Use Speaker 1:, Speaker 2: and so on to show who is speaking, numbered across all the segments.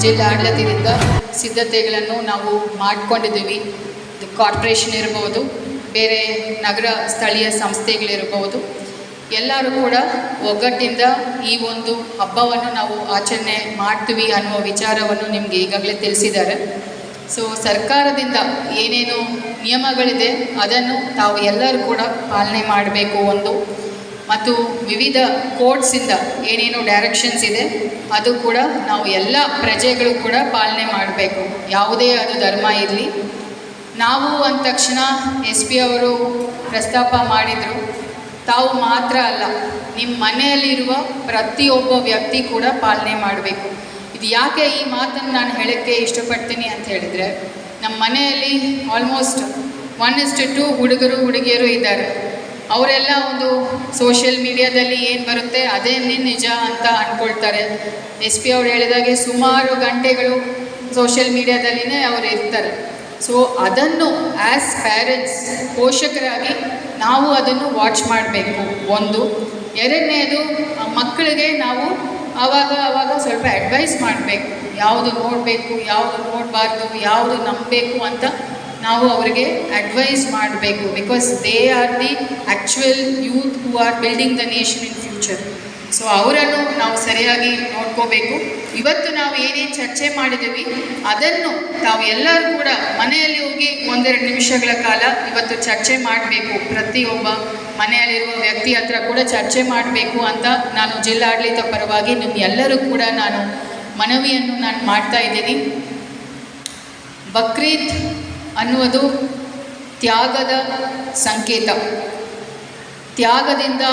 Speaker 1: ಜಿಲ್ಲಾಡಳಿತದಿಂದ ಸಿದ್ಧತೆಗಳನ್ನು ನಾವು ಮಾಡಿಕೊಂಡಿದ್ದೀವಿ. ಕಾರ್ಪೊರೇಷನ್ ಇರ್ಬೋದು, ಬೇರೆ ನಗರ ಸ್ಥಳೀಯ ಸಂಸ್ಥೆಗಳಿರ್ಬೋದು, ಎಲ್ಲರೂ ಕೂಡ ಒಗ್ಗಟ್ಟಿಂದ ಈ ಒಂದು ಹಬ್ಬವನ್ನು ನಾವು ಆಚರಣೆ ಮಾಡ್ತೀವಿ ಅನ್ನುವ ವಿಚಾರವನ್ನು ನಿಮಗೆ ಈಗಾಗಲೇ ತಿಳಿಸಿದ್ದಾರೆ. ಸೊ ಸರ್ಕಾರದಿಂದ ಏನೇನು ನಿಯಮಗಳಿದೆ ಅದನ್ನು ತಾವು ಎಲ್ಲರೂ ಕೂಡ ಪಾಲನೆ ಮಾಡಬೇಕು ಒಂದು, ಮತ್ತು ವಿವಿಧ ಕೋರ್ಟ್ಸಿಂದ ಏನೇನು ಡೈರೆಕ್ಷನ್ಸ್ ಇದೆ ಅದು ಕೂಡ ನಾವು ಎಲ್ಲ ಪ್ರಜೆಗಳು ಕೂಡ ಪಾಲನೆ ಮಾಡಬೇಕು. ಯಾವುದೇ ಅದು ಧರ್ಮ ಇರಲಿ. ನಾವು ಅಂದ ತಕ್ಷಣ SP ಅವರು ಪ್ರಸ್ತಾಪ ಮಾಡಿದರು, ತಾವು ಮಾತ್ರ ಅಲ್ಲ, ನಿಮ್ಮ ಮನೆಯಲ್ಲಿರುವ ಪ್ರತಿಯೊಬ್ಬ ವ್ಯಕ್ತಿ ಕೂಡ ಪಾಲನೆ ಮಾಡಬೇಕು. ಇದು ಯಾಕೆ ಈ ಮಾತನ್ನು ನಾನು ಹೇಳೋಕ್ಕೆ ಇಷ್ಟಪಡ್ತೀನಿ ಅಂತ ಹೇಳಿದರೆ, ನಮ್ಮ ಮನೆಯಲ್ಲಿ ಆಲ್ಮೋಸ್ಟ್ 1:2 ಹುಡುಗರು ಹುಡುಗಿಯರು ಇದ್ದಾರೆ. ಅವರೆಲ್ಲ ಒಂದು ಸೋಷಿಯಲ್ ಮೀಡಿಯಾದಲ್ಲಿ ಏನು ಬರುತ್ತೆ ಅದೇನೇ ನಿಜ ಅಂತ ಅಂದ್ಕೊಳ್ತಾರೆ. SP ಅವ್ರು ಹೇಳಿದಾಗೆ ಸುಮಾರು ಗಂಟೆಗಳು ಸೋಷಿಯಲ್ ಮೀಡಿಯಾದಲ್ಲಿನೇ ಅವರು ಇರ್ತಾರೆ. ಸೊ ಅದನ್ನು ಆ್ಯಸ್ ಪೇರೆಂಟ್ಸ್, ಪೋಷಕರಾಗಿ ನಾವು ಅದನ್ನು ವಾಚ್ ಮಾಡಬೇಕು ಒಂದು. ಎರಡನೇದು, ಮಕ್ಕಳಿಗೆ ನಾವು ಆವಾಗ ಸ್ವಲ್ಪ ಅಡ್ವೈಸ್ ಮಾಡಬೇಕು, ಯಾವುದು ನೋಡಬೇಕು, ಯಾವುದು ನೋಡಬಾರ್ದು, ಯಾವುದು ನಂಬಬೇಕು ಅಂತ ನಾವು ಅವರಿಗೆ ಅಡ್ವೈಸ್ ಮಾಡಬೇಕು. Because they are the actual youth who are building the nation in future. So ಅವರನ್ನು ನಾವು ಸರಿಯಾಗಿ ನೋಡ್ಕೋಬೇಕು. ಇವತ್ತು ನಾವು ಏನೇನು ಚರ್ಚೆ ಮಾಡಿದ್ದೀವಿ ಅದನ್ನು ತಾವು ಎಲ್ಲರೂ ಕೂಡ ಮನೆಯಲ್ಲಿ ಹೋಗಿ 1-2 ನಿಮಿಷಗಳ ಕಾಲ ಇವತ್ತು ಚರ್ಚೆ ಮಾಡಬೇಕು. ಪ್ರತಿಯೊಬ್ಬ ಮನೆಯಲ್ಲಿರುವ ವ್ಯಕ್ತಿ ಹತ್ರ ಕೂಡ ಚರ್ಚೆ ಮಾಡಬೇಕು ಅಂತ ನಾನು ಜಿಲ್ಲಾಡಳಿತ ಪರವಾಗಿ ನಿಮ್ಮೆಲ್ಲರೂ ಕೂಡ ನಾನು ಮನವಿಯನ್ನು ಮಾಡ್ತಾ ಇದ್ದೀನಿ. ಬಕ್ರೀದ್ ಅನ್ನುವುದು ತ್ಯಾಗದ ಸಂಕೇತ. ತ್ಯಾಗದಿಂದ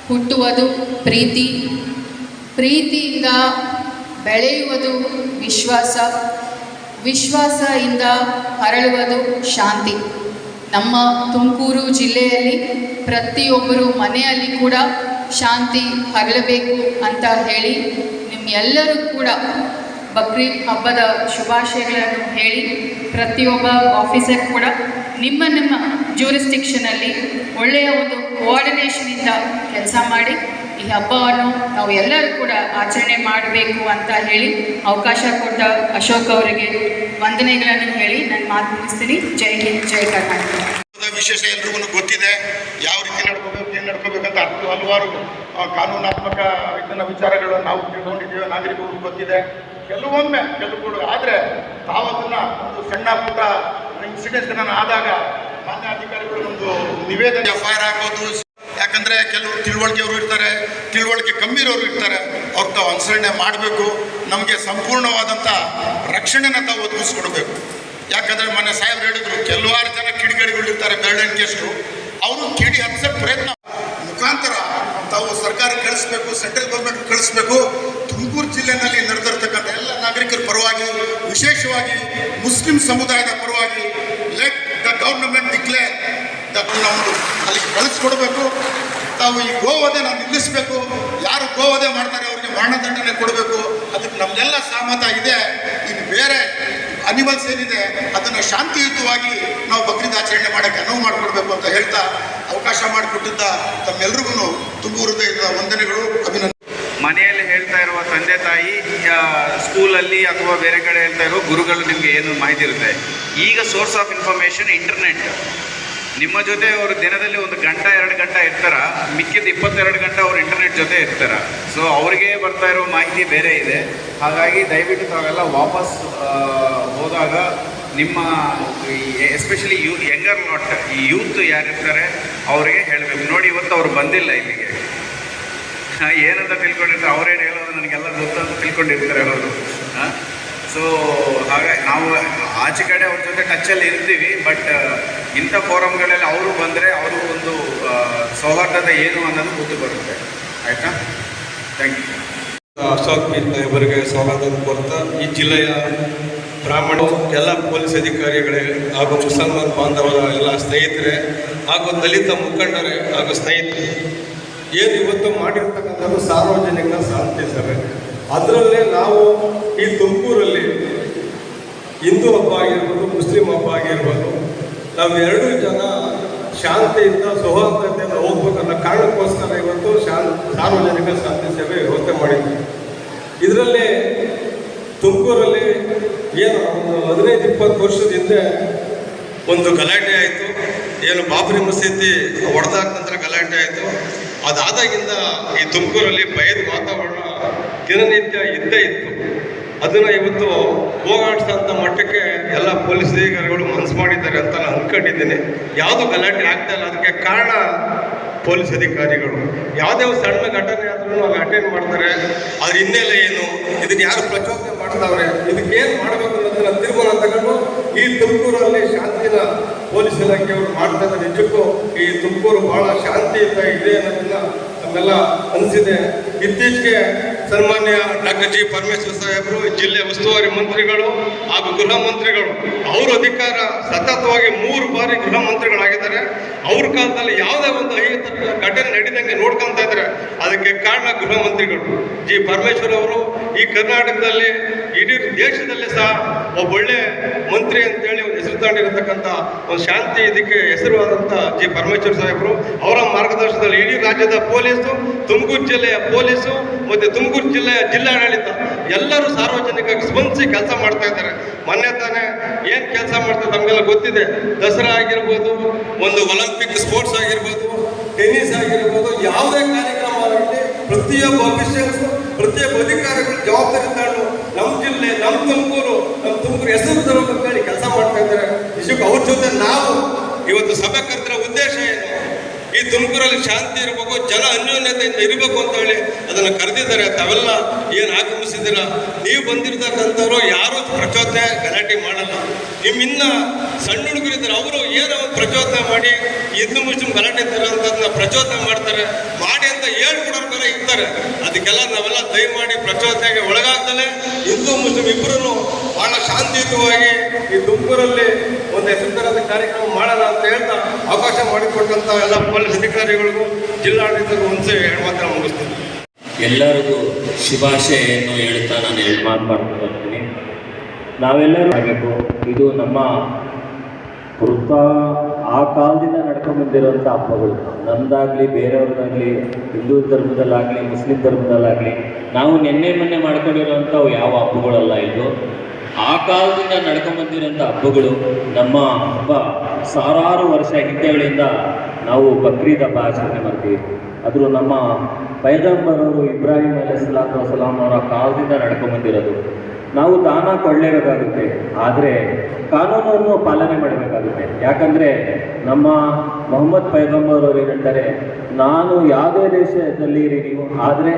Speaker 1: ಹುಟ್ಟುವುದು ಪ್ರೀತಿ, ಪ್ರೀತಿಯಿಂದ ಬೆಳೆಯುವುದು ವಿಶ್ವಾಸ, ವಿಶ್ವಾಸದಿಂದ ಹರಳುವುದು ಶಾಂತಿ. ನಮ್ಮ ತುಮಕೂರು ಜಿಲ್ಲೆಯಲ್ಲಿ ಪ್ರತಿಯೊಬ್ಬರು ಮನೆಯಲ್ಲಿ ಕೂಡ ಶಾಂತಿ ಹರಳಬೇಕು ಅಂತ ಹೇಳಿ ನಿಮ್ಮೆಲ್ಲರೂ ಕೂಡ ಬಕ್ರೀದ್ ಹಬ್ಬದ ಶುಭಾಶಯಗಳನ್ನು ಹೇಳಿ, ಪ್ರತಿಯೊಬ್ಬ ಆಫೀಸರ್ ಕೂಡ ನಿಮ್ಮ ಜ್ಯೂರಿಸ್ಟಿಕ್ಷನಲ್ಲಿ ಒಳ್ಳೆಯ ಒಂದು ಕೋಆರ್ಡಿನೇಷನಿಂದ ಕೆಲಸ ಮಾಡಿ ಈ ಹಬ್ಬವನ್ನು ನಾವು ಎಲ್ಲರೂ ಕೂಡ ಆಚರಣೆ ಮಾಡಬೇಕು ಅಂತ ಹೇಳಿ ಅವಕಾಶ ಕೊಟ್ಟ ಅಶೋಕ್ ಅವರಿಗೆ ವಂದನೆಗಳನ್ನು ಹೇಳಿ ನಾನು ಮಾತು ಮುಗಿಸ್ತೀನಿ. ಜೈ ಹಿಂದ್, ಜೈ ಕರ್ನಾಟಕ.
Speaker 2: ವಿಶೇಷ ಎಲ್ರಿಗೂ ಗೊತ್ತಿದೆ ಯಾವ ರೀತಿ ನಡ್ಕೋಬೇಕು, ಏನು ನಡ್ಕೋಬೇಕಂತ ಹಲವಾರು ಕಾನೂನಾತ್ಮಕ ಇದನ್ನ ವಿಚಾರಗಳನ್ನು ನಾವು ತಿಳ್ಕೊಂಡಿದ್ದೀವಿ, ನಾಗರಿಕರು ಗೊತ್ತಿದೆ. ಕೆಲವು ಆದರೆ ತಾವು ಅದನ್ನ ಒಂದು ಸಣ್ಣ ಪುಟ್ಟ ಇನ್ಸಿಡೆಂಟ್ಸ್ ಆದಾಗ ಮಾನ್ಯ ಅಧಿಕಾರಿಗಳು ಒಂದು ನಿವೇದನೆ FIR ಆಗೋದು. ಯಾಕಂದರೆ ಕೆಲವರು ತಿಳುವಳಿಕೆಯವರು ಇರ್ತಾರೆ, ತಿಳುವಳಿಕೆ ಕಮ್ಮಿರೋರು ಇರ್ತಾರೆ. ಅವ್ರು ತಾವು ಅನುಸರಣೆ ಮಾಡಬೇಕು. ನಮಗೆ ಸಂಪೂರ್ಣವಾದಂಥ ರಕ್ಷಣೆನ ತಾವು ಒದಗಿಸ್ಕೊಡ್ಬೇಕು. ಯಾಕಂದರೆ ಮೊನ್ನೆ ಸಾಹೇಬ್ರು ಹೇಳಿದ್ರು, ಕೆಲವಾರು ಜನ ಕಿಡಿಗೇಡಿಗಳಿರ್ತಾರೆ, ಬೆರಳೆಣಿಕೆಯಷ್ಟು. ಅವರು ಕಿಡಿ ಹತ್ತಿಸೋ ಪ್ರಯತ್ನ ಮುಖಾಂತರ ತಾವು ಸರ್ಕಾರ ಕಳಿಸ್ಬೇಕು, ಸೆಂಟ್ರಲ್ ಗೌರ್ಮೆಂಟ್ ಕಳಿಸ್ಬೇಕು. ತುಮಕೂರು ಜಿಲ್ಲೆಯಲ್ಲಿ ನಡೆದಿರ್ತಕ್ಕಂಥ ಎಲ್ಲ ನಾಗರಿಕರ ಪರವಾಗಿ, ವಿಶೇಷವಾಗಿ ಮುಸ್ಲಿಂ ಸಮುದಾಯದ ಪರವಾಗಿ ಲೆಟ್ ದ ಗೌರ್ಮೆಂಟ್ ಡಿಕ್ಲೇರ್ ನಮ್ಮದು ಅಲ್ಲಿಗೆ ಕಳಿಸ್ಕೊಡ್ಬೇಕು. ತಾವು ಈ ಗೋವಧೆನ ನಿಲ್ಲಿಸಬೇಕು. ಯಾರು ಗೋವಧೆ ಮಾಡ್ತಾರೆ ಅವರಿಗೆ ಮರಣದಂಡನೆ ಕೊಡಬೇಕು. ಅದಕ್ಕೆ ನಮಗೆಲ್ಲ ಸಹಮತ ಇದೆ. ಇನ್ನು ಬೇರೆ ಅನಿಮಲ್ಸ್ ಏನಿದೆ ಅದನ್ನು ಶಾಂತಿಯುತವಾಗಿ ನಾವು ಬಕ್ರೀದ್ ಆಚರಣೆ ಮಾಡೋಕ್ಕೆ ಅನುವು ಮಾಡಿಕೊಡ್ಬೇಕು ಅಂತ ಹೇಳ್ತಾ ಅವಕಾಶ ಮಾಡಿಕೊಟ್ಟಿದ್ದ ತಮ್ಮೆಲ್ರಿಗೂ ತುಂಬ ಹೃದಯದ ವಂದನೆಗಳು, ಅಭಿನಂದನೆ.
Speaker 3: ಮನೆಯಲ್ಲಿ ಹೇಳ್ತಾ ಇರುವ ತಂದೆ ತಾಯಿ, ಸ್ಕೂಲಲ್ಲಿ ಅಥವಾ ಬೇರೆ ಕಡೆ ಹೇಳ್ತಾ ಇರೋ ಗುರುಗಳು ನಿಮಗೆ ಏನು ಮಾಹಿತಿ ಇರುತ್ತೆ. ಈಗ ಸೋರ್ಸ್ ಆಫ್ ಇನ್ಫಾರ್ಮೇಷನ್ ಇಂಟರ್ನೆಟ್. ನಿಮ್ಮ ಜೊತೆ ಅವರು ದಿನದಲ್ಲಿ 1 ಗಂಟೆ 2 ಗಂಟೆ ಇರ್ತಾರ, ಮಿಕ್ಕಿದ 22 ಗಂಟೆ ಅವರು ಇಂಟರ್ನೆಟ್ ಜೊತೆ ಇರ್ತಾರೆ. ಸೊ ಅವ್ರಿಗೆ ಬರ್ತಾ ಇರೋ ಮಾಹಿತಿ ಬೇರೆ ಇದೆ. ಹಾಗಾಗಿ ದಯವಿಟ್ಟು ತಾವೆಲ್ಲ ವಾಪಸ್ ಹೋದಾಗ ನಿಮ್ಮ ಎಸ್ಪೆಷಲಿ ಯಂಗರ್ ಲಾಟ್, ಈ ಯೂತ್ ಯಾರಿರ್ತಾರೆ ಅವರಿಗೆ ಹೇಳಬೇಕು. ನೋಡಿ, ಇವತ್ತು ಅವ್ರು ಬಂದಿಲ್ಲ ಇಲ್ಲಿಗೆ, ಏನಂತ ತಿಳ್ಕೊಂಡಿರ್ತಾರೆ, ಅವರೇನು ಹೇಳೋದು ನನಗೆಲ್ಲ ಗೊತ್ತಂತ ತಿಳ್ಕೊಂಡಿರ್ತಾರೆ ಅವರು. ಸೊ ಹಾಗಾಗಿ ನಾವು ಆಚೆ ಕಡೆ ಅವ್ರ ಜೊತೆ ಟಚ್ಚಲ್ಲಿ ಇರ್ತೀವಿ. ಬಟ್ ಇಂಥ ಫೋರಮ್ಗಳಲ್ಲಿ ಅವರು ಬಂದರೆ ಅವರು ಒಂದು ಸೌಹಾರ್ದತೆ ಏನು ಅನ್ನೋದು ಗೊತ್ತು ಬರುತ್ತೆ. ಆಯಿತಾ? Thank you.
Speaker 4: ಅಶೋಕ್ ಇವರಿಗೆ ಸ್ವಾಗತ ಕೋರ್ತಾ ಈ ಜಿಲ್ಲೆಯ ಬ್ರಾಹ್ಮಣ ಎಲ್ಲ ಪೊಲೀಸ್ ಅಧಿಕಾರಿಗಳೇ ಹಾಗೂ ಮುಸಲ್ಮಾನ್ ಬಾಂಧವರ ಎಲ್ಲ ಸ್ನೇಹಿತರೆ ಹಾಗೂ ದಲಿತ ಮುಖಂಡರೇ ಹಾಗೂ ಸ್ನೇಹಿತರೆ, ಏನು ಇವತ್ತು ಮಾಡಿರ್ತಕ್ಕಂಥದ್ದು ಸಾರ್ವಜನಿಕ ಶಾಂತಿ ಸಭೆ. ಅದರಲ್ಲೇ ನಾವು ಈ ತುಮಕೂರಲ್ಲಿ ಹಿಂದೂ ಹಬ್ಬ ಆಗಿರ್ಬೋದು, ಮುಸ್ಲಿಂ ಹಬ್ಬ ಆಗಿರ್ಬೋದು, ನಾವು 2 ಜನ ಶಾಂತಿಯಿಂದ ಸೌಹಾರ್ದತೆಯಿಂದ ಹೋಗ್ಬೇಕನ್ನೋ ಕಾರಣಕ್ಕೋಸ್ಕರ ಇವತ್ತು ಸಾರ್ವಜನಿಕ ಶಾಂತಿ ಸೇವೆ ವ್ಯವಸ್ಥೆ ಮಾಡಿದ್ವಿ. ಇದರಲ್ಲಿ ತುಮಕೂರಲ್ಲಿ ಏನು ಒಂದು 15-20 ವರ್ಷದ ಹಿಂದೆ ಒಂದು ಗಲಾಟೆ ಆಯಿತು. ಏನು ಬಾಬರಿ ಮಸೀದಿ ಹೊಡೆದಾದ ನಂತರ ಗಲಾಟೆ ಆಯಿತು. ಅದಾದಾಗಿಂದ ಈ ತುಮಕೂರಲ್ಲಿ ಭಯದ ವಾತಾವರಣ ದಿನನಿತ್ಯ ಇದ್ದೇ ಇತ್ತು. ಅದನ್ನು ಇವತ್ತು ಹೋಗಾಡಿಸೋಂಥ ಮಟ್ಟಕ್ಕೆ ಎಲ್ಲ ಪೊಲೀಸ್ ಅಧಿಕಾರಿಗಳು ಮನಸ್ಸು ಮಾಡಿದ್ದಾರೆ ಅಂತ ನಾನು ಅಂದ್ಕೊಂಡಿದ್ದೀನಿ. ಯಾವುದು ಗಲಾಟೆ ಆಗ್ತಾ ಇಲ್ಲ. ಅದಕ್ಕೆ ಕಾರಣ ಪೊಲೀಸ್ ಅಧಿಕಾರಿಗಳು. ಯಾವುದೇ ಒಂದು ಸಣ್ಣ ಘಟನೆ ಆದ್ರೂ ಅಲ್ಲಿ ಅಟೆಂಡ್ ಮಾಡ್ತಾರೆ. ಅದ್ರ ಹಿನ್ನೆಲೆ ಏನು, ಇದನ್ನು ಯಾರು ಪ್ರಚೋದನೆ ಮಾಡ್ತಾವ್ರೆ, ಇದಕ್ಕೆ ಏನು ಮಾಡಬೇಕು ಅನ್ನೋದನ್ನ ತೀರ್ಮಾನ ತಗೊಂಡು ಈ ತುಮಕೂರಲ್ಲಿ ಶಾಂತಿನ ಪೊಲೀಸ್ ಇಲಾಖೆಯವರು ಮಾಡ್ತಾ ಇದ್ದಾರೆ. ನಿಜಕ್ಕೂ ಈ ತುಮಕೂರು ಬಹಳ ಶಾಂತಿಯುತ ಇದೆ ಅನ್ನೋದನ್ನ ನಮ್ಮೆಲ್ಲ ಅನಿಸಿದೆ. ಇತ್ತೀಚೆಗೆ ಸನ್ಮಾನ್ಯ ಡಾಕ್ಟರ್ ಜಿ ಪರಮೇಶ್ವರ್ ಸಾಹೇಬರು, ಜಿಲ್ಲೆ ಉಸ್ತುವಾರಿ ಮಂತ್ರಿಗಳು ಹಾಗೂ ಗೃಹ ಮಂತ್ರಿಗಳು, ಅವರ ಅಧಿಕಾರ ಸತತವಾಗಿ 3 ಬಾರಿ ಗೃಹ ಮಂತ್ರಿಗಳಾಗಿದ್ದಾರೆ. ಅವ್ರ ಕಾಲದಲ್ಲಿ ಯಾವುದೇ ಒಂದು ಅಹಿತಕರ ಘಟನೆ ನಡೆದಂಗೆ ನೋಡ್ಕೊತಾ ಇದ್ದಾರೆ. ಅದಕ್ಕೆ ಕಾರಣ ಗೃಹ ಮಂತ್ರಿಗಳು ಜಿ ಪರಮೇಶ್ವರ್ ಅವರು. ಈ ಕರ್ನಾಟಕದಲ್ಲಿ ಇಡೀ ದೇಶದಲ್ಲೇ ಸಹ ಒಬ್ಬೊಳ್ಳೆ ಮಂತ್ರಿ ಅಂತೇಳಿ ಒಂದು ಹೆಸರು ತಗೊಂಡಿರತಕ್ಕಂಥ ಒಂದು ಶಾಂತಿ ಇದಕ್ಕೆ ಹೆಸರುವಾದಂಥ ಜಿ ಪರಮೇಶ್ವರ್ ಸಾಹೇಬರು ಅವರ ಮಾರ್ಗದರ್ಶನದಲ್ಲಿ ಇಡೀ ರಾಜ್ಯದ ಪೊಲೀಸು, ತುಮಕೂರು ಜಿಲ್ಲೆಯ ಪೊಲೀಸು ಮತ್ತು ತುಮಕೂರು ಜಿಲ್ಲೆಯ ಜಿಲ್ಲಾಡಳಿತ ಎಲ್ಲರೂ ಸಾರ್ವಜನಿಕವಾಗಿ ಸ್ಪಂದಿಸಿ ಕೆಲಸ ಮಾಡ್ತಾ ಇದ್ದಾರೆ. ಮೊನ್ನೆ ತಾನೇ ಏನು ಕೆಲಸ ಮಾಡ್ತಾರೆ ನಮಗೆಲ್ಲ ಗೊತ್ತಿದೆ. ದಸರಾ ಆಗಿರ್ಬೋದು, ಒಂದು ಒಲಿಂಪಿಕ್ ಸ್ಪೋರ್ಟ್ಸ್ ಆಗಿರ್ಬೋದು, ಟೆನ್ನಿಸ್ ಆಗಿರ್ಬೋದು, ಯಾವುದೇ ಕಾರ್ಯಕ್ರಮ ಆಗಲಿ ಪ್ರತಿಯೊಬ್ಬ ಅಫಿಷಿಯಲ್ಸು, ಪ್ರತಿಯೊಬ್ಬ ಅಧಿಕಾರಿಗಳು ಜವಾಬ್ದಾರಿ ತಗೊಂಡು ನಮ್ಮ ಜಿಲ್ಲೆ, ನಮ್ಮ ತುಮಕೂರು ಹೆಸರು ತರೋದಕ್ಕೇಳಿ ಕೆಲಸ ಮಾಡ್ತಾ ಇದ್ದಾರೆ. ನಿಜಕ್ಕೂ ಅವ್ರ ಜೊತೆ ನಾವು ಇವತ್ತು ಸಭೆ ಕರೆದಿರೋ ಉದ್ದೇಶ ಏನು, ಈ ತುಮಕೂರಲ್ಲಿ ಶಾಂತಿ ಇರಬೇಕು, ಜನ ಅನ್ಯೋನ್ಯತೆಯಿಂದ ಇರಬೇಕು ಅಂತ ಹೇಳಿ ಅದನ್ನು ಕರೆದಿದ್ದಾರೆ. ತಾವೆಲ್ಲ ಏನು ಆಗಮಿಸಿದ್ದೀರ, ನೀವು ಬಂದಿರ್ತಕ್ಕಂಥವ್ರು ಯಾರು ಪ್ರಚೋದನೆ ಗಲಾಟೆ ಮಾಡಲ್ಲ. ನಿಮ್ಮಿನ್ನ ಸಣ್ಣ ಹುಡುಗರಿದ್ದಾರೆ, ಅವರು ಏನೋ ಒಂದು ಪ್ರಚೋದನೆ ಮಾಡಿ ಹಿಂದೂ ಮುಸ್ಲಿಂ ಗಲಾಟೆ ತರೋಂಥದ್ದನ್ನ ಪ್ರಚೋದನೆ ಮಾಡ್ತಾರೆ. ಮಾಡಿ ಅಂತ ಹೇಳ್ಕೊಡೋರು ಬೇರೆ ಇರ್ತಾರೆ. ಅದಕ್ಕೆಲ್ಲ ನಾವೆಲ್ಲ ದಯಮಾಡಿ ಪ್ರಚೋದನೆಗೆ ಒಳಗಾಗ್ದಲೇ ಹಿಂದೂ ಮುಸ್ಲಿಂ ಇಬ್ಬರೂ ಬಹಳ ಶಾಂತಿಯುತವಾಗಿ ಈ ತುಮಕೂರಲ್ಲಿ ಒಂದು ಹೆಸರು ತರದ ಕಾರ್ಯಕ್ರಮ ಮಾಡೋಣ ಅಂತ ಹೇಳ್ತಾ ಅವಕಾಶ ಮಾಡಿಕೊಟ್ಟಂಥ ಎಲ್ಲ ಪೊಲೀಸ್ ಅಧಿಕಾರಿಗಳಿಗೂ ಜಿಲ್ಲಾಡಳಿತಕ್ಕೂ ಒಂದ್ಸೆ ಮಾತ್ರ ಮುಗಿಸ್ತೀನಿ.
Speaker 5: ಎಲ್ಲರಿಗೂ ಶುಭಾಶಯನ್ನು ಹೇಳ್ತಾ ನಾನು ಮಾಡ್ತಾ ಬರ್ತೀನಿ. ನಾವೆಲ್ಲರೂ ಆಗಬೇಕು. ಇದು ನಮ್ಮ ವೃತ್ತ ಆ ಕಾಲದಿಂದ ನಡ್ಕೊಂಡ್ಬಂದಿರುವಂಥ ಹಬ್ಬಗಳು. ನಮ್ಮದಾಗಲಿ ಬೇರೆಯವ್ರದ್ದಾಗಲಿ, ಹಿಂದೂ ಧರ್ಮದಲ್ಲಾಗಲಿ ಮುಸ್ಲಿಂ ಧರ್ಮದಲ್ಲಾಗಲಿ ನಾವು ಮೊನ್ನೆ ಮಾಡ್ಕೊಂಡಿರೋಂಥವು ಯಾವ ಹಬ್ಬಗಳಲ್ಲ. ಇದು ಆ ಕಾಲದಿಂದ ನಡ್ಕೊಂಡ್ಬಂದಿರೋಂಥ ಹಬ್ಬಗಳು. ನಮ್ಮ ಹಬ್ಬ ಸಾವಿರಾರು ವರ್ಷ ಹಿಂದೆಗಳಿಂದ ನಾವು ಬಕ್ರೀದ್ ಹಬ್ಬ ಆಚರಣೆ ಮಾಡ್ತೀವಿ. ಆದರೂ ನಮ್ಮ ಪೈಗಂಬರವರು ಇಬ್ರಾಹಿಂ ಅಲೈಹಿಸ್ಸಲಾಂ ಅವರ ಕಾಲದಿಂದ ನಡ್ಕೊಂಡ್ಬಂದಿರೋದು. ನಾವು ದಾನ ಕೊಡಲೇಬೇಕಾಗುತ್ತೆ, ಆದರೆ ಕಾನೂನನ್ನು ಪಾಲನೆ ಮಾಡಬೇಕಾಗುತ್ತೆ. ಯಾಕಂದರೆ ನಮ್ಮ ಮೊಹಮ್ಮದ್ ಪೈಗಂಬರ್ ಅವರು ಹೇಳ್ತಾರೆ, ನಾನು ಯಾವುದೇ ದೇಶದಲ್ಲಿ ಇರಿ ನೀವು, ಆದರೆ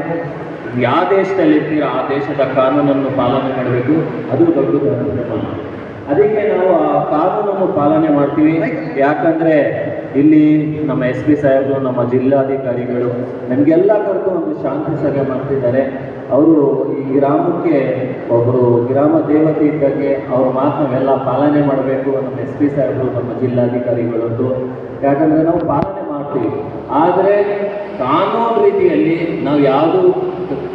Speaker 5: ಯಾವ ದೇಶದಲ್ಲಿ ಇರ್ತೀರ ಆ ದೇಶದ ಕಾನೂನನ್ನು ಪಾಲನೆ ಮಾಡಬೇಕು. ಅದು ದೊಡ್ಡ ಧರ್ಮ. ಅದಕ್ಕೆ ನಾವು ಆ ಕಾನೂನನ್ನು ಪಾಲನೆ ಮಾಡ್ತೀವಿ. ಯಾಕಂದರೆ ಇಲ್ಲಿ ನಮ್ಮ SP ಸಾಹೇಬರು, ನಮ್ಮ ಜಿಲ್ಲಾಧಿಕಾರಿಗಳು ನಮಗೆಲ್ಲ ಕರೆದು ಒಂದು ಶಾಂತಿ ಸಭೆ ಮಾಡ್ತಿದ್ದಾರೆ. ಅವರು ಈ ಗ್ರಾಮಕ್ಕೆ ಒಬ್ಬರು ಗ್ರಾಮ ದೇವತೆ ಇದ್ದಂಗೆ ಅವ್ರ ಮಾತನ್ನೆಲ್ಲ ಪಾಲನೆ ಮಾಡಬೇಕು. ನಮ್ಮ SP ಸಾಹೇಬರು, ನಮ್ಮ ಜಿಲ್ಲಾಧಿಕಾರಿಗಳದ್ದು. ಯಾಕಂದರೆ ನಾವು ಪಾಲನೆ ಮಾಡ್ತೀವಿ, ಆದರೆ ಕಾನೂನು ರೀತಿಯಲ್ಲಿ ನಾವು ಯಾವುದು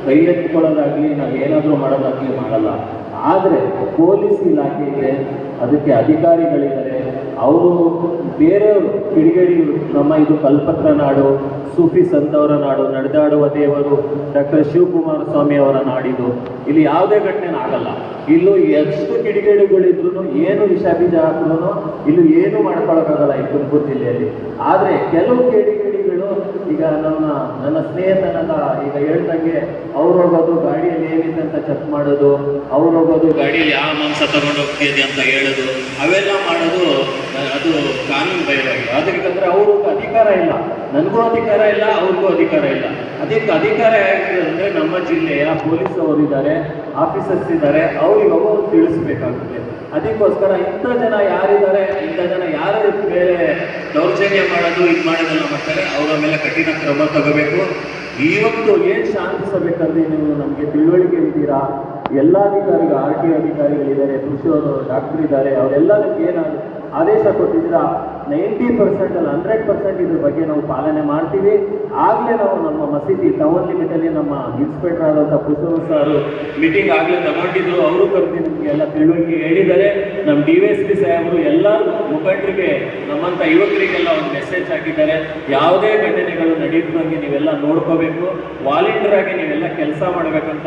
Speaker 5: ಕೈ ಎತ್ಕೊಳ್ಳೋದಾಗಲಿ, ನಾವು ಏನಾದರೂ ಮಾಡೋದಾಗಲಿ ಮಾಡಲ್ಲ. ಆದರೆ ಪೊಲೀಸ್ ಇಲಾಖೆ ಇದೆ, ಅದಕ್ಕೆ ಅಧಿಕಾರಿಗಳಿದ್ದಾರೆ. ಅವರು ಬೇರೆಯವರು ಕಿಡಿಗೇಡಿಗಳು. ನಮ್ಮ ಇದು ಕಲ್ಪತ್ರ ನಾಡು, ಸೂಫಿ ಸಂತವರ ನಾಡು, ನಡೆದಾಡುವ ದೇವರು ಡಾಕ್ಟರ್ ಶಿವಕುಮಾರ ಸ್ವಾಮಿ ಅವರ ನಾಡಿದು. ಇಲ್ಲಿ ಯಾವುದೇ ಘಟನೆ ಆಗಲ್ಲ. ಇಲ್ಲೂ ಎಷ್ಟು ಕಿಡಿಗೇಡಿಗಳಿದ್ರು, ಏನು ವಿಷ ಬೀಜ ಹಾಕಿದ್ರು ಇಲ್ಲೂ ಏನೂ ಮಾಡ್ಕೊಳ್ಳೋಕ್ಕಾಗಲ್ಲ ಈ ತುಮಕೂರು ಜಿಲ್ಲೆಯಲ್ಲಿ. ಆದರೆ ಕೆಲವು ಕಿಡಿಗೇಡಿಗಳು, ಈಗ ನನ್ನ ಸ್ನೇಹಿತನೆಲ್ಲ ಈಗ ಹೇಳ್ದಂಗೆ ಅವ್ರು ಹೋಗೋದು ಗಾಡಿಯಲ್ಲಿ ಏನಿದೆ ಅಂತ ಚೆಕ್ ಮಾಡೋದು, ಅವ್ರು ಹೋಗೋದು ಗಾಡಿಯಲ್ಲಿ ಯಾವ ಮಾಂಸ ತಗೊಂಡು ಹೋಗ್ತಿದೆ ಅಂತ ಹೇಳೋದು, ಅವೆಲ್ಲ ಮಾಡೋದು ಅದು ಕಾನೂನು ಬಾಹಿರವಾಗಿದೆ. ಅದಕ್ಕಂದ್ರೆ ಅವ್ರಿಗೆ ಅಧಿಕಾರ ಇಲ್ಲ, ನನಗೂ ಅಧಿಕಾರ ಇಲ್ಲ, ಅವ್ರಿಗೂ ಅಧಿಕಾರ ಇಲ್ಲ. ಅದಕ್ಕೆ ಅಧಿಕಾರ ಹೇಗಿದೆ ಅಂದರೆ ನಮ್ಮ ಜಿಲ್ಲೆಯ ಪೊಲೀಸ್ ಅವರು ಇದ್ದಾರೆ, ಆಫೀಸರ್ಸ್ ಇದ್ದಾರೆ, ಅವ್ರಿಗೆ ಅವರು ತಿಳಿಸ್ಬೇಕಾಗುತ್ತೆ. ಅದಕ್ಕೋಸ್ಕರ ಇಂಥ ಜನ ಯಾರಿದ್ದಾರೆ, ಇಂಥ ಜನ ಯಾರ ಮೇಲೆ ದೌರ್ಜನ್ಯ ಮಾಡೋದು ಇದು ಮಾಡೋದೆಲ್ಲ ಮಾಡ್ತಾರೆ, ಅವರ ಮೇಲೆ ಕಠಿಣ ಕ್ರಮ ತಗೋಬೇಕು. ಇವತ್ತು ಏನು ಶಾಂತಿ ಸಭೆ ಕರೆದು ನೀವು ನಮಗೆ ತಿಳುವಳಿಕೆ ಇದ್ದೀರಾ, ಎಲ್ಲ ಅಧಿಕಾರಿಗಳು, RTO ಅಧಿಕಾರಿಗಳಿದ್ದಾರೆ, ಕೃಷಿಯವರು, ಡಾಕ್ಟರ್ ಇದ್ದಾರೆ, ಅವರೆಲ್ಲದಕ್ಕೆ ಏನು ಆದೇಶ ಕೊಟ್ಟಿದ್ದೀರಾ 90% ಅಲ್ಲ 100% ಇದ್ರ ಬಗ್ಗೆ ನಾವು ಪಾಲನೆ ಮಾಡ್ತೀವಿ. ಆಗಲೇ ನಾವು ನಮ್ಮ ಮಸೀದಿ ಟೌನ್ ಲಿಮಿಟಲ್ಲಿ ನಮ್ಮ ಇನ್ಸ್ಪೆಕ್ಟರ್ ಆದಂಥ ಪುಷ್ಪವನ್ ಸಾರು ಮೀಟಿಂಗ್ ಆಗಲೇ ತಗೊಂಡಿದ್ರು. ಅವರು ಕರೆದು ನಿಮಗೆ ಎಲ್ಲ ತಿಳುವಳಿಕೆ ಹೇಳಿದ್ದಾರೆ. ನಮ್ಮ DYSP ಸಾಹೇಬರು ಎಲ್ಲರೂ ಮುಖ ಮುಖಂಡರಿಗೆ ನಮ್ಮಂಥ ಯುವಕರಿಗೆಲ್ಲ ಒಂದು ಮೆಸೇಜ್ ಹಾಕಿದ್ದಾರೆ. ಯಾವುದೇ ಘಟನೆಗಳು ನಡೆಯುವಂಗೆ ನೀವೆಲ್ಲ ನೋಡ್ಕೋಬೇಕು, ವಾಲಂಟಿಯರ್ ಆಗಿ ನೀವೆಲ್ಲ ಕೆಲಸ ಮಾಡಬೇಕಂತ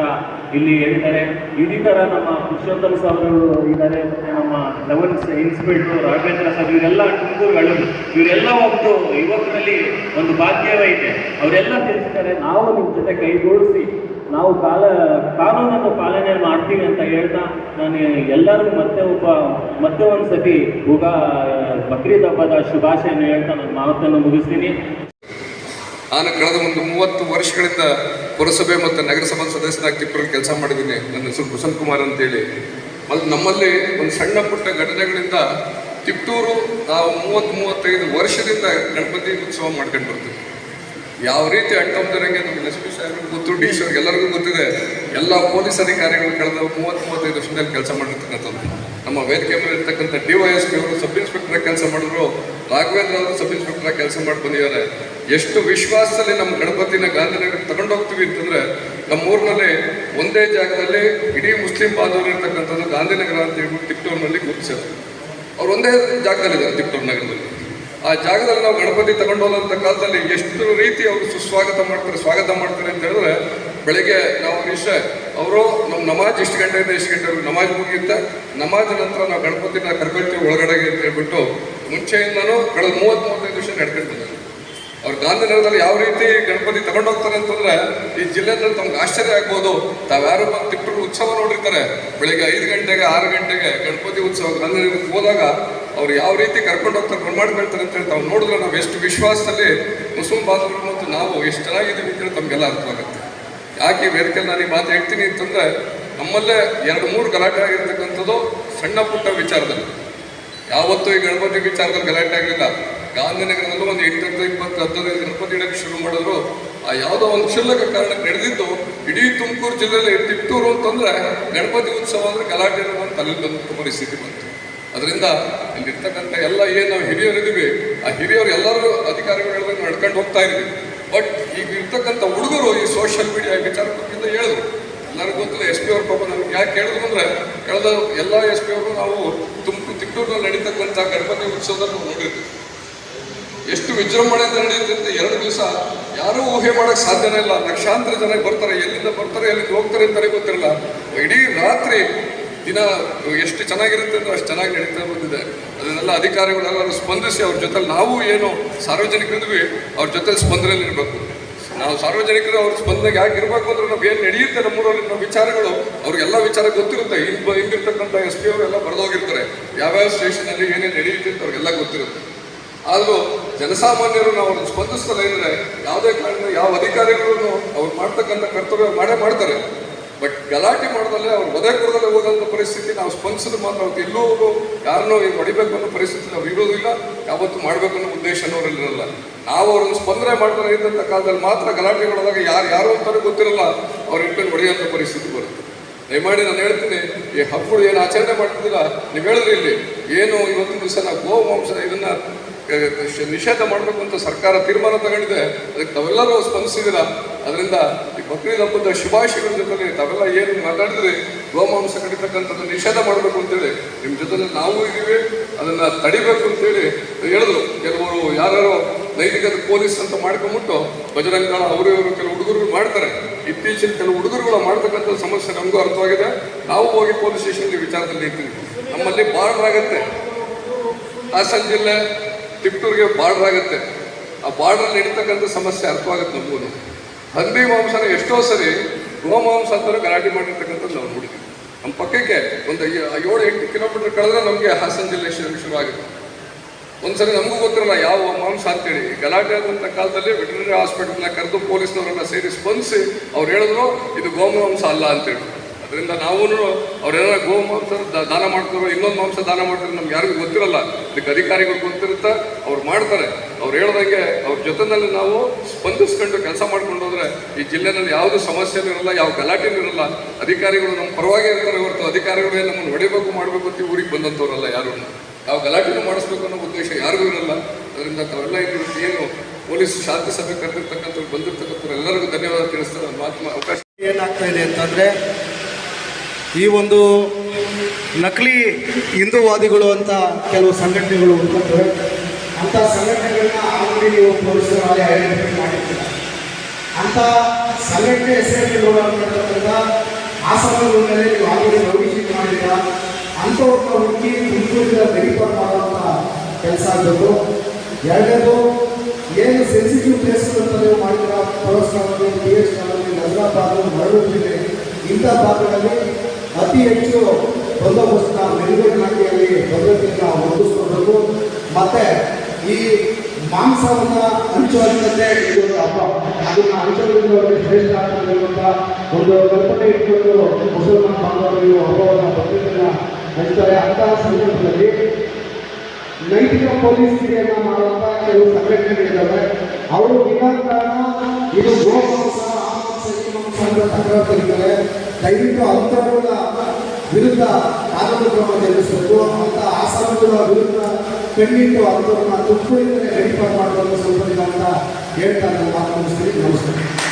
Speaker 5: ಇಲ್ಲಿ ಹೇಳಿದ್ದಾರೆ. ಇದೇ ಥರ ನಮ್ಮ ಪುರುಷೋತ್ತಮ ಸಾಹೇಬರು ಇದ್ದಾರೆ, ಮತ್ತು ನಮ್ಮ ಲೆವೆನ್ ಇನ್ಸ್ಪೆಕ್ಟರ್ ರಾಘವೇಂದ್ರ ಸರ್, ಇವರೆಲ್ಲ ತುಮಕೂರುಗಳು, ಇವರೆಲ್ಲ ಒಂದು ಯುವಕರಲ್ಲಿ ಒಂದು ಭಾಗ್ಯವೈತೆ, ಅವರೆಲ್ಲ ತಿಳಿಸಿದ್ದಾರೆ. ನಾವು ನಿಮ್ಮ ಜೊತೆ ಕೈಗೂಡಿಸಿ ನಾವು ಕಾನೂನನ್ನು ಪಾಲನೆ ಮಾಡ್ತೀವಿ ಅಂತ ಹೇಳ್ತಾ ನಾನು ಎಲ್ಲರಿಗೂ ಮತ್ತೆ ಒಂದು ಸತಿ ಬಕ್ರೀದ್ ಹಬ್ಬದ ಶುಭಾಶಯನ್ನು ಹೇಳ್ತಾ ನನ್ನ ಮಾತನ್ನು ಮುಗಿಸ್ತೀನಿ.
Speaker 6: ನಾನು ಕಳೆದ ಒಂದು 30 ವರ್ಷಗಳಿಂದ ಪುರಸಭೆ ಮತ್ತು ನಗರಸಭಾ ಸದಸ್ಯನಾಗಿ ತಿಪ್ಪೂರಲ್ಲಿ ಕೆಲಸ ಮಾಡಿದ್ದೀನಿ. ನನ್ನ ಹೆಸರು ಕುಶಲ್ ಕುಮಾರ್ ಅಂತೇಳಿ. ನಮ್ಮಲ್ಲಿ ಒಂದು ಸಣ್ಣ ಪುಟ್ಟ ಘಟನೆಗಳಿಂದ ತಿಪ್ಟೂರು ನಾವು 30-35 ವರ್ಷದಿಂದ ಗಣಪತಿ ಉತ್ಸವ ಮಾಡ್ಕೊಂಡು ಬರ್ತೀವಿ. ಯಾವ ರೀತಿ ಅಂಟಂಬರಂಗೆ ನಮಗೆ ಎಸ್ ಪಿ ಸಾಹೇಬ್ರಿಗೆ ಗೊತ್ತು, ಡಿ ಸಿ ಅವ್ರಿಗೆ ಎಲ್ಲರಿಗೂ ಗೊತ್ತಿದೆ. ಎಲ್ಲ ಪೊಲೀಸ್ ಅಧಿಕಾರಿಗಳು ಕಳೆದ 30-35 ವರ್ಷದಲ್ಲಿ ಕೆಲಸ ಮಾಡಿರ್ತಕ್ಕಂಥದ್ದು. ನಮ್ಮ ವೇದಿಕೆ ಮೇಲೆ ಇರ್ತಕ್ಕಂಥ DYSP ಅವರು ಸಬ್ ಇನ್ಸ್ಪೆಕ್ಟರ್ ಕೆಲಸ ಮಾಡಿದ್ರು, ರಾಘವೇಂದ್ರ ಅವರು ಸಬ್ ಇನ್ಸ್ಪೆಕ್ಟರ್ ಕೆಲಸ ಮಾಡಿ ಬಂದಿದ್ದಾರೆ. ಎಷ್ಟು ವಿಶ್ವಾಸದಲ್ಲಿ ನಮ್ಮ ಗಣಪತಿನ ಗಾಂಧಿನಗರ ತಗೊಂಡೋಗ್ತೀವಿ ಅಂತಂದರೆ, ನಮ್ಮೂರಿನಲ್ಲಿ ಒಂದೇ ಜಾಗದಲ್ಲಿ ಇಡೀ ಮುಸ್ಲಿಂ ಬಾಂಧವರು ಇರ್ತಕ್ಕಂಥದ್ದು ಗಾಂಧಿನಗರ ಅಂತ ಹೇಳ್ಬಿಟ್ಟು ತಿಪ್ಟೂರಿನಲ್ಲಿ ಗುರುತಿಸಿದ್ರು. ಅವ್ರು ಒಂದೇ ಜಾಗದಲ್ಲಿದ್ದಾರೆ ತಿಪ್ಟೂರು ನಗರದಲ್ಲಿ. ಆ ಜಾಗದಲ್ಲಿ ನಾವು ಗಣಪತಿ ತಗೊಂಡೋದಂಥ ಕಾಲದಲ್ಲಿ ಎಷ್ಟು ರೀತಿ ಅವರು ಸ್ವಾಗತ ಮಾಡ್ತಾರೆ ಅಂತ ಹೇಳಿದ್ರೆ, ಬೆಳಗ್ಗೆ ನಾವು ಅವರು ನಮ್ಮ ನಮಾಜ್ ಇಷ್ಟು ಗಂಟೆಯಿಂದ ಇಷ್ಟು ಗಂಟೆವರೆಗೂ ನಮಾಜ್ ಮುಗಿಯುತ್ತೆ, ನಮಾಜ್ ನಂತರ ನಾವು ಗಣಪತಿನ ಕರ್ಕೊಳ್ತೀವಿ ಒಳಗಡೆಗೆ ಅಂತ ಹೇಳ್ಬಿಟ್ಟು ಮುಂಚೆಯಿಂದನೂ ಕಳೆದ 30-35 ವರ್ಷ ನಡ್ಕೊಂಡು ಬಂದರು. ಅವ್ರು ಗಾಂಧಿನಗರದಲ್ಲಿ ಯಾವ ರೀತಿ ಗಣಪತಿ ತಗೊಂಡೋಗ್ತಾರೆ ಅಂತಂದ್ರೆ, ಈ ಜಿಲ್ಲೆಯಲ್ಲಿ ತಮ್ಗೆ ಆಶ್ಚರ್ಯ ಆಗ್ಬೋದು. ತಾವ್ಯಾರು ಬಂದು ತಿಪ್ಪೂರು ಉತ್ಸವ ನೋಡಿರ್ತಾರೆ, ಬೆಳಿಗ್ಗೆ 5 ಗಂಟೆಗೆ 6 ಗಂಟೆಗೆ ಗಣಪತಿ ಉತ್ಸವ ಗಾಂಧಿನಗರಕ್ಕೆ ಹೋದಾಗ ಅವ್ರು ಯಾವ ರೀತಿ ಕರ್ಕೊಂಡು ಹೋಗ್ತಾರೆ ಮಾಡ್ಕೊಳ್ತಾರೆ ಅಂತ ಹೇಳಿ ತಾವು ನೋಡಿದ್ರೆ ನಾವು ಎಷ್ಟು ವಿಶ್ವಾಸದಲ್ಲಿ ಮುಸ್ಲಿಂ ಬಾಂಧವರು ಮತ್ತು ನಾವು ಎಷ್ಟು ಚೆನ್ನಾಗಿದ್ದೀವಿ ಅಂತೇಳಿ ತಮಗೆಲ್ಲ ಅರ್ಥವಾಗುತ್ತೆ. ಯಾಕೆ ಈ ವೇದಿಕೆಯಲ್ಲಿ ನಾನು ಈ ಮಾತು ಹೇಳ್ತೀನಿ ಅಂತಂದರೆ, ನಮ್ಮಲ್ಲೇ 2-3 ಗಲಾಟೆ ಆಗಿರ್ತಕ್ಕಂಥದ್ದು ಸಣ್ಣ ಪುಟ್ಟ ವಿಚಾರದಲ್ಲಿ. ಯಾವತ್ತೂ ಈ ಗಣಪತಿ ವಿಚಾರದಲ್ಲಿ ಗಲಾಟೆ ಆಗಲಿಲ್ಲ. ಗಾಂಧಿನಗರದಲ್ಲೂ ಒಂದು 8-20-15 ಗಣಪತಿ ಇಡಕ್ಕೆ ಶುರು ಮಾಡಿದ್ರು. ಆ ಯಾವುದೋ ಒಂದು ಕ್ಷುಲ್ಲಕ ಕಾರಣಕ್ಕೆ ನಡೆದಿದ್ದು ಇಡೀ ತುಮಕೂರು ಜಿಲ್ಲೆಯಲ್ಲಿ ತಿಪ್ಟೂರು ಅಂತಂದರೆ ಗಣಪತಿ ಉತ್ಸವ ಅಂದರೆ ಗಲಾಟೆ ಇರುವಂಥ ಅಲ್ಲಿ ಬಂದ ಪರಿಸ್ಥಿತಿ ಬಂತು. ಅದರಿಂದ ಇಲ್ಲಿರ್ತಕ್ಕಂಥ ಎಲ್ಲ ಏನು ನಾವು ಹಿರಿಯರಿದ್ದೀವಿ, ಆ ಹಿರಿಯರು ಎಲ್ಲರೂ ಅಧಿಕಾರಿಗಳು ಹೇಳಿದಂಗೆ ನಡ್ಕೊಂಡು ಹೋಗ್ತಾ ಇದ್ದೀವಿ. ಬಟ್ ಈಗ ಇರ್ತಕ್ಕಂಥ ಹುಡುಗರು ಈ ಸೋಷಿಯಲ್ ಮೀಡಿಯಾ ವಿಚಾರಕ್ಕಿಂತ ಹೇಳಿದ್ರು. ಎಲ್ಲರಿಗೂ ಗೊತ್ತಿಲ್ಲ, SP ಅವ್ರ ಪಾಪ ನಮ್ಗೆ ಯಾಕೆ ಹೇಳಿದ್ರು ಅಂದರೆ, ಕಳೆದ ಎಲ್ಲ SP ಅವರು ನಾವು ತಿಪ್ಟೂರಿನಲ್ಲಿ ನಡೀತಕ್ಕಂಥ ಗಣಪತಿ ಉತ್ಸವದಲ್ಲಿ ನೋಡಿರ್ತೀವಿ. ಎಷ್ಟು ವಿಜೃಂಭಣೆಯಿಂದ ನಡೆಯುತ್ತೆ ಅಂತ 2 ದಿವಸ ಯಾರೂ ಊಹೆ ಮಾಡೋಕ್ಕೆ ಸಾಧ್ಯನೇ ಇಲ್ಲ. ಲಕ್ಷಾಂತರ ಜನ ಬರ್ತಾರೆ, ಎಲ್ಲಿಂದ ಬರ್ತಾರೆ ಎಲ್ಲಿಂದ ಹೋಗ್ತಾರೆ ಅಂತಲೇ ಗೊತ್ತಿರಲ್ಲ. ಇಡೀ ರಾತ್ರಿ ದಿನ ಎಷ್ಟು ಚೆನ್ನಾಗಿರುತ್ತೆ ಅಂದರೆ ಅಷ್ಟು ಚೆನ್ನಾಗಿ ನಡೀತಾ ಬಂದಿದೆ. ಅದನ್ನೆಲ್ಲ ಅಧಿಕಾರಿಗಳೆಲ್ಲರೂ ಸ್ಪಂದಿಸಿ ಅವ್ರ ಜೊತೆಲಿ ನಾವು ಏನು ಸಾರ್ವಜನಿಕರಿದ್ವಿ ಅವ್ರ ಜೊತೆಲಿ ಸ್ಪಂದನೆಯಲ್ಲಿ ಇರಬೇಕು. ನಾವು ಸಾರ್ವಜನಿಕರು ಅವ್ರ ಸ್ಪಂದನೆಗೆ ಯಾಕೆ ಇರಬೇಕು ಅಂದ್ರೆ, ನಾವು ಏನು ನಡೆಯುತ್ತೆ ನಮ್ಮೂರಲ್ಲಿ ನಮ್ಮ ವಿಚಾರಗಳು ಅವ್ರಿಗೆಲ್ಲ ವಿಚಾರ ಗೊತ್ತಿರುತ್ತೆ. ಹಿಂದಿರ್ತಕ್ಕಂಥ SP ಅವರೆಲ್ಲ ಬರೆದೋಗಿರ್ತಾರೆ, ಯಾವ್ಯಾವ ಸ್ಟೇಷನಲ್ಲಿ ಏನೇನು ನಡೆಯುತ್ತೆ ಅಂತ ಅವ್ರಿಗೆಲ್ಲ ಗೊತ್ತಿರುತ್ತೆ. ಆದರೂ ಜನಸಾಮಾನ್ಯರು ನಾವು ಅವ್ರನ್ನ ಸ್ಪಂದಿಸ್ತಾರೆ ಅಂದರೆ ಯಾವುದೇ ಕಾರಣ ಯಾವ ಅಧಿಕಾರಿಗಳು ಅವ್ರು ಮಾಡ್ತಕ್ಕಂಥ ಕರ್ತವ್ಯ ಮಾಡ್ತಾರೆ. ಬಟ್ ಗಲಾಟೆ ಮಾಡೋದಲ್ಲೇ ಅವ್ರು ಒದೆ ಕೊಡದಲ್ಲೇ ಹೋಗೋಂಥ ಪರಿಸ್ಥಿತಿ ನಾವು ಸ್ಪಂದಿಸಿದ ಮಾತ್ರ ಅವತ್ತು ಎಲ್ಲೂ ಯಾರನ್ನೋ ಈಗ ಹೊಡಿಬೇಕು ಅನ್ನೋ ಪರಿಸ್ಥಿತಿ ನಾವು ಇರೋದಿಲ್ಲ, ಯಾವತ್ತು ಮಾಡಬೇಕು ಅನ್ನೋ ಉದ್ದೇಶನೂ ಅವರಲ್ಲಿರಲ್ಲ. ನಾವು ಅವ್ರನ್ನ ಸ್ಪಂದನೆ ಮಾಡ್ತಾರೆ ಇದ್ದಂಥ ಕಾಲದಲ್ಲಿ ಮಾತ್ರ ಗಲಾಟೆಗಳಾದಾಗ ಯಾರು ಅಂತಾನೆ ಗೊತ್ತಿರಲ್ಲ, ಅವ್ರು ಇಟ್ಕೊಂಡು ಹೊಡೆಯೋಂಥ ಪರಿಸ್ಥಿತಿ ಬರುತ್ತೆ. ದಯಮಾಡಿ ನಾನು ಹೇಳ್ತೀನಿ, ಈ ಹಬ್ಬಗಳು ಏನು ಆಚರಣೆ ಮಾಡ್ತಿದ್ದೀರ, ನೀವು ಹೇಳಿದ್ರಿ ಇಲ್ಲಿ ಏನು ಇವತ್ತಿನ ದಿವಸ ನಾವು ಗೋಮಾಂಸ ಇದನ್ನು ನಿಷೇಧ ಮಾಡಬೇಕು ಅಂತ ಸರ್ಕಾರ ತೀರ್ಮಾನ ತಗೊಂಡಿದೆ. ಅದಕ್ಕೆ ತಾವೆಲ್ಲರೂ ಸ್ಪಂದಿಸಿದ್ದೀರ. ಅದರಿಂದ ಈ ಬಕ್ರೀದ್ ಹಬ್ಬದ ಶುಭಾಶಯಗಳ ಜೊತೆ ತಾವೆಲ್ಲ ಏನು ಮಾತಾಡಿದ್ರಿ, ಗೋಮಾಂಸ ಕಡಿತಕ್ಕಂಥದ್ದು ನಿಷೇಧ ಮಾಡಬೇಕು ಅಂತೇಳಿ ನಿಮ್ಮ ಜೊತೆ ನಾವು ಇದ್ದೀವಿ, ಅದನ್ನು ತಡಿಬೇಕು ಅಂತೇಳಿ ಹೇಳಿದ್ರು. ಕೆಲವರು ಯಾರು ನೈತಿಕತೆ ಪೊಲೀಸ್ ಅಂತ ಮಾಡ್ಕೊಂಬಿಟ್ಟು ಬಜರಂಗ ಅವರು ಕೆಲವು ಹುಡುಗರು ಮಾಡ್ತಾರೆ. ಇತ್ತೀಚಿನ ಕೆಲವು ಹುಡುಗರುಗಳು ಮಾಡ್ತಕ್ಕಂಥ ಸಮಸ್ಯೆ ನಮಗೂ ಅರ್ಥವಾಗಿದೆ. ನಾವು ಹೋಗಿ ಪೊಲೀಸ್ ಸ್ಟೇಷನ್ಗೆ ವಿಚಾರದಲ್ಲಿ ಇರ್ತೀವಿ. ನಮ್ಮಲ್ಲಿ ಬಾರ್ಡರ್ ಆಗುತ್ತೆ, ಹಾಸನ ಜಿಲ್ಲೆ ತಿಪ್ಟೂರಿಗೆ ಬಾರ್ಡರ್ ಆಗುತ್ತೆ. ಆ ಬಾರ್ಡ್ರಲ್ಲಿ ನಡೀತಕ್ಕಂಥ ಸಮಸ್ಯೆ ಅರ್ಥವಾಗುತ್ತೆ ನಮಗೂ. ಹಂದಿ ಮಾಂಸನ ಎಷ್ಟೋ ಸರಿ ಗೋಮಾಂಸ ಅಂತಾರೆ ಗಲಾಟೆ ಮಾಡಿರ್ತಕ್ಕಂಥದ್ದು ನಾವು ನೋಡಿದ್ವಿ. ನಮ್ಮ ಪಕ್ಕಕ್ಕೆ ಒಂದು 7-8 ಕಿಲೋಮೀಟರ್ ಕಳೆದ್ರೆ ನಮಗೆ ಹಾಸನ ಜಿಲ್ಲೆ ಶುರು ಆಗುತ್ತೆ. ಒಂದ್ಸರಿ ನಮಗೂ ಗೊತ್ತಿರಲ್ಲ ಯಾವ ಮಾಂಸ ಅಂತೇಳಿ. ಗಲಾಟೆ ಆದಂಥ ಕಾಲದಲ್ಲಿ ವೆಟರ್ನರಿ ಹಾಸ್ಪಿಟಲ್ನ ಕರೆದು ಪೊಲೀಸ್ನವರೆಲ್ಲ ಸೇರಿ ಸ್ಪಂದಿಸಿ ಅವ್ರು ಹೇಳಿದ್ರು ಇದು ಗೋಮಾಂಸ ಅಲ್ಲ ಅಂತೇಳಿ. ಅದರಿಂದ ನಾವು ಅವ್ರೇನಾರ ಗೋಮಾಂಸ ದಾನ ಮಾಡ್ತಾರೋ ಇನ್ನೊಂದು ಮಾಂಸ ದಾನ ಮಾಡ್ತಾರೆ ನಮ್ಗೆ ಯಾರಿಗೂ ಗೊತ್ತಿರಲ್ಲ. ಇದಕ್ಕೆ ಅಧಿಕಾರಿಗಳು ಗೊತ್ತಿರುತ್ತೆ, ಅವ್ರು ಮಾಡ್ತಾರೆ. ಅವ್ರು ಹೇಳ್ದಂಗೆ ಅವ್ರ ಜೊತೆನಲ್ಲಿ ನಾವು ಸ್ಪಂದಿಸ್ಕೊಂಡು ಕೆಲಸ ಮಾಡ್ಕೊಂಡು ಹೋದ್ರೆ ಈ ಜಿಲ್ಲೆನಲ್ಲಿ ಯಾವುದೂ ಸಮಸ್ಯೆನೂ ಇರಲ್ಲ, ಯಾವ ಗಲಾಟೆನೂ ಇರಲ್ಲ. ಅಧಿಕಾರಿಗಳು ನಮ್ಮ ಪರವಾಗಿ ಇರ್ತಾರೆ ಹೊರತು ಅಧಿಕಾರಿಗಳೇ ನಮ್ಮನ್ನು ಹೊಡಿಬೇಕು ಮಾಡಬೇಕು ಅಂತ ಊರಿಗೆ ಬಂದಂಥವ್ರಲ್ಲ. ಯಾರು ಯಾವ ಗಲಾಟೆನೂ ಮಾಡಿಸ್ಬೇಕು ಅನ್ನೋ ಉದ್ದೇಶ ಯಾರಿಗೂ ಇರಲ್ಲ. ಅದರಿಂದ ತಾವೆಲ್ಲ ಏನು ಪೊಲೀಸ್ ಶಾಂತಿ ಸಭೆ ಕರೆದಿರ್ತಕ್ಕಂಥವ್ರು ಬಂದಿರ್ತಕ್ಕಂಥವ್ರು ಎಲ್ಲರಿಗೂ ಧನ್ಯವಾದ ತಿಳಿಸ್ತಾರೆ. ಮಾತು ಅವಕಾಶ
Speaker 7: ಏನಾಗ್ತಾ ಇದೆ ಅಂತಂದರೆ, ಈ ಒಂದು ನಕಲಿ ಹಿಂದೂವಾದಿಗಳು ಅಂತ ಕೆಲವು ಸಂಘಟನೆಗಳು ಹುಡ್ಕೊಳ್ತವೆ. ಅಂಥ ಸಂಘಟನೆಗಳನ್ನ ಆಲ್ರೆಡಿ ನೀವು ಪೊಲೀಸರಲ್ಲಿ ಐಡೆಂಟಿಫೈ ಮಾಡಿರ್ತೀರ. ಅಂಥ ಸಂಘಟನೆ ಹೆಸರಲ್ಲಿ ನೋಡೋದ್ರಿಂದ ಆ ಸಮಯದ ಮೇಲೆ ನೀವು ಆಲ್ರೆಡಿ ರೌಡಿಶೀಟ್ ಮಾಡಿದ್ದೀರ. ಅಂಥವ್ರನ್ನ ಹುಡುಕಿ ತುಮಕೂರಿಂದ ವೆರಿಫೈ ಮಾಡುವಂಥ ಕೆಲಸ ಆಗಬೇಕು. ಎರಡನೇದು, ಏನು ಸೆನ್ಸಿಟಿವ್ ಪ್ಲೇಸ್ಗಳಂತ ನೀವು ಮಾಡಿದ್ದೀರ, ಪರಸ್ಕಾವಲ್ಲಿ, PH ಕಾಲೋನಿ, ನಜರಾಬಾದ್, ಮರಳುಪಿಗೆ, ಇಂಥ ಭಾಗಗಳಲ್ಲಿ ಅತಿ ಹೆಚ್ಚು ಬಂದೋಬಸ್ತ್ನ ಮೆಲುಗಡೆ ಭದ್ರತೆಯನ್ನು ಒದಗಿಸ್ಕೊಳ್ಬೇಕು. ಮತ್ತು ಈ ಮಾಂಸವನ್ನು ಹಂಚುವಂಥದ್ದೇ ಇದು ಹಬ್ಬ. ಅದನ್ನು ಹಂಚೋದ್ರಿಂದ ಶ್ರೇಷ್ಠ ಆಗಿರುವಂಥ ಒಂದು ಕಲ್ಪನೆ ಇಟ್ಕೊಂಡು ಮುಸಲ್ಮಾನ್ ಬಾಂಧವರು ಹಬ್ಬವನ್ನು ಭದ್ರತೆಯನ್ನು ಹಂಚ್ತಾರೆ. ಅಂತಹ ಸಂದರ್ಭದಲ್ಲಿ ನೈತಿಕ ಪೊಲೀಸ್ ಗಿರಿಯನ್ನು ಮಾಡುವಂಥ ಕೆಲವು ಸಂಘಟನೆಗಳಿದ್ದಾವೆ. ಅವರು ವಿನಾಕಾರಣ ಇದು ಗೋಮಾಂಸ, ಆ ಮಾಂಸ, ಈ ಮಾಂಸ ಅಂತ ತಕರಾರು ತೆಗಿತಾರೆ. ದಯವಿಟ್ಟು ಅಂಥವುಗಳ ವಿರುದ್ಧ ಕಾನೂನು ಕ್ರಮ ಜರುಗಿಸಬೇಕು. ಅಂತ ಆಸಾಮಿಗಳ ವಿರುದ್ಧ ಕಣ್ಣಿಟ್ಟು ಅಂಥವ್ರನ್ನ ತುಮಕೂರಿನಲ್ಲಿ ವೆರಿಫೈ ಮಾಡುವಂಥ ಸ್ವಲ್ಪ ದಿನ ಅಂತ ಹೇಳ್ತಾ ನಾನು ಮಾತು ಮುಗಿಸ್ತೀನಿ. ನಮಸ್ಕಾರ.